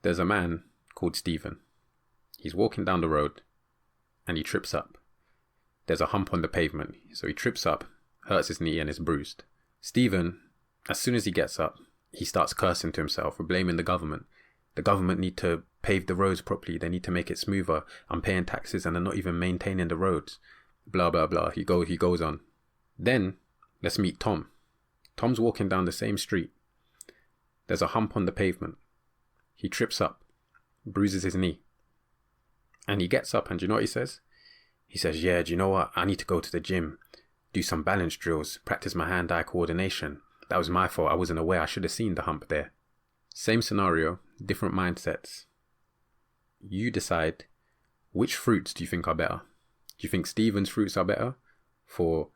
There's a man called Stephen. He's walking down the road and he trips up. There's a hump on the pavement, so he trips up, hurts his knee and is bruised. Stephen, as soon as he gets up, he starts cursing to himself, blaming the government. The government need to pave the roads properly. They need to make it smoother. I'm paying taxes and they're not even maintaining the roads. Blah, blah, blah. He goes on. Then let's meet Tom. Tom's walking down the same street. There's a hump on the pavement. He trips up, bruises his knee. And he gets up and do you know what he says? He says, yeah, do you know what? I need to go to the gym, do some balance drills, practice my hand-eye coordination. That was my fault. I wasn't aware. I should have seen the hump there. Same scenario, different mindsets. You decide which fruits do you think are better? Do you think Stephen's fruits are better for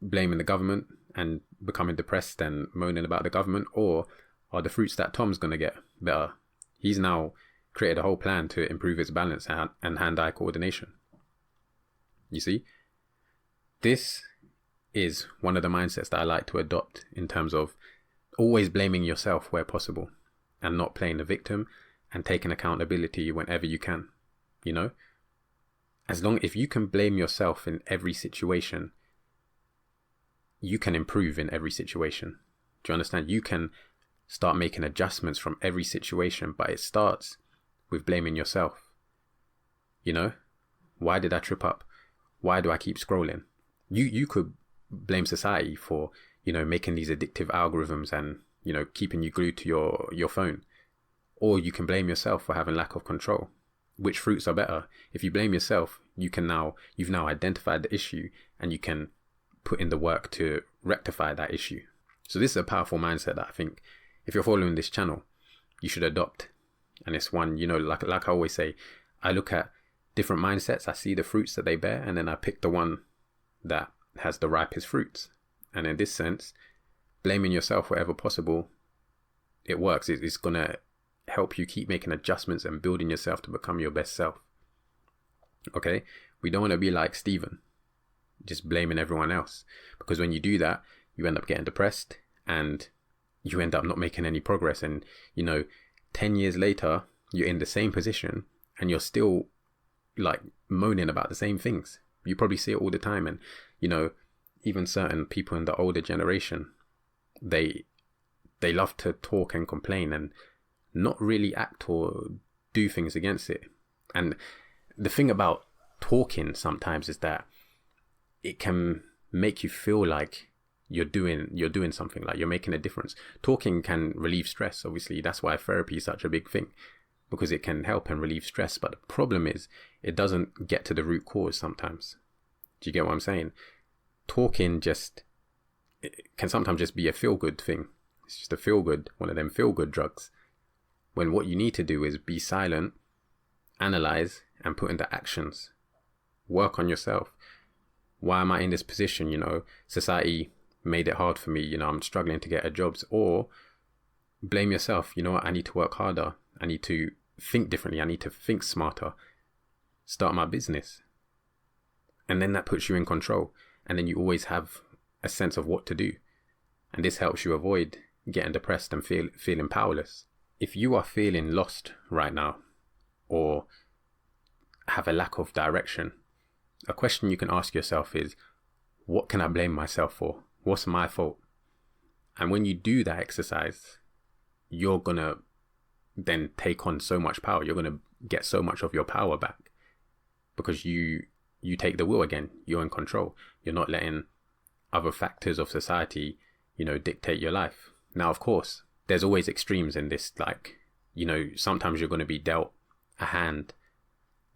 blaming the government and becoming depressed and moaning about the government? Or are the fruits that Tom's going to get better? He's now created a whole plan to improve his balance and hand-eye coordination. You see? This is one of the mindsets that I like to adopt in terms of always blaming yourself where possible and not playing the victim and taking accountability whenever you can. You know? If you can blame yourself in every situation, you can improve in every situation. Do you understand? You can start making adjustments from every situation, but it starts with blaming yourself. You know? Why did I trip up? Why do I keep scrolling? You could blame society for, making these addictive algorithms and, keeping you glued to your phone. Or you can blame yourself for having lack of control. Which fruits are better? If you blame yourself, you've now identified the issue and you can put in the work to rectify that issue. So this is a powerful mindset that I think if you're following this channel, you should adopt. And it's one, like I always say, I look at different mindsets, I see the fruits that they bear, and then I pick the one that has the ripest fruits. And in this sense, blaming yourself wherever possible, it works. It's going to help you keep making adjustments and building yourself to become your best self. Okay? We don't want to be like Stephen, just blaming everyone else. Because when you do that, you end up getting depressed and you end up not making any progress. And, 10 years later, you're in the same position and you're still moaning about the same things. You probably see it all the time. And, even certain people in the older generation, they love to talk and complain and not really act or do things against it. And the thing about talking sometimes is that it can make you feel like you're doing something, like you're making a difference. Talking can relieve stress. Obviously, that's why therapy is such a big thing, because it can help and relieve stress. But the problem is it doesn't get to the root cause sometimes. Do you get what I'm saying? Talking it can sometimes just be a feel-good thing. It's just a feel-good, one of them feel-good drugs. When what you need to do is be silent, analyze, and put into actions. Work on yourself. Why am I in this position? Society made it hard for me. I'm struggling to get a job. Or blame yourself. You know what? I need to work harder. I need to think differently. I need to think smarter. Start my business. And then that puts you in control. And then you always have a sense of what to do. And this helps you avoid getting depressed and feeling powerless. If you are feeling lost right now or have a lack of direction, a question you can ask yourself is, what can I blame myself for? What's my fault? And when you do that exercise, you're going to then take on so much power. You're going to get so much of your power back because you take the wheel again. You're in control. You're not letting other factors of society, dictate your life. Now, of course, there's always extremes in this. Sometimes you're going to be dealt a hand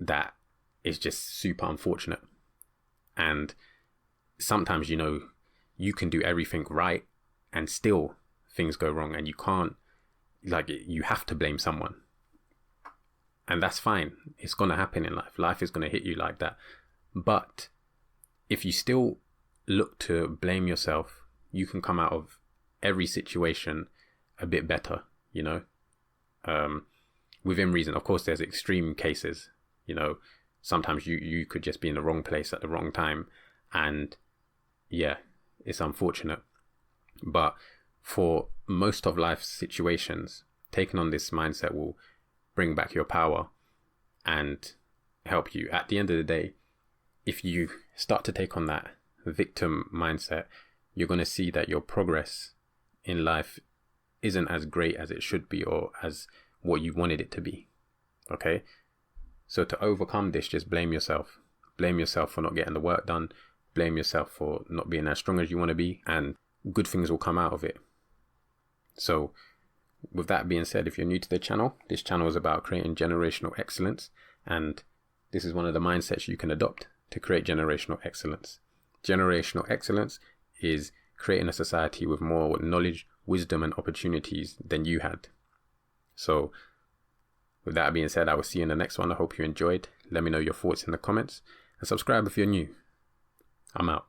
that is just super unfortunate. And sometimes, you can do everything right and still things go wrong and you can't, you have to blame someone. And that's fine. It's going to happen in life. Life is going to hit you like that. But if you still look to blame yourself, you can come out of every situation a bit better, within reason. Of course, there's extreme cases, sometimes you could just be in the wrong place at the wrong time. And yeah, it's unfortunate. But for most of life's situations, taking on this mindset will bring back your power and help you. At the end of the day, if you start to take on that victim mindset, you're going to see that your progress in life isn't as great as it should be or as what you wanted it to be. Okay? So to overcome this, just blame yourself. Blame yourself for not getting the work done. Blame yourself for not being as strong as you want to be, and good things will come out of it. So with that being said, if you're new to the channel, this channel is about creating generational excellence, and this is one of the mindsets you can adopt to create generational excellence. Generational excellence is creating a society with more knowledge, wisdom, and opportunities than you had. So with that being said, I will see you in the next one. I hope you enjoyed. Let me know your thoughts in the comments and subscribe if you're new. I'm out.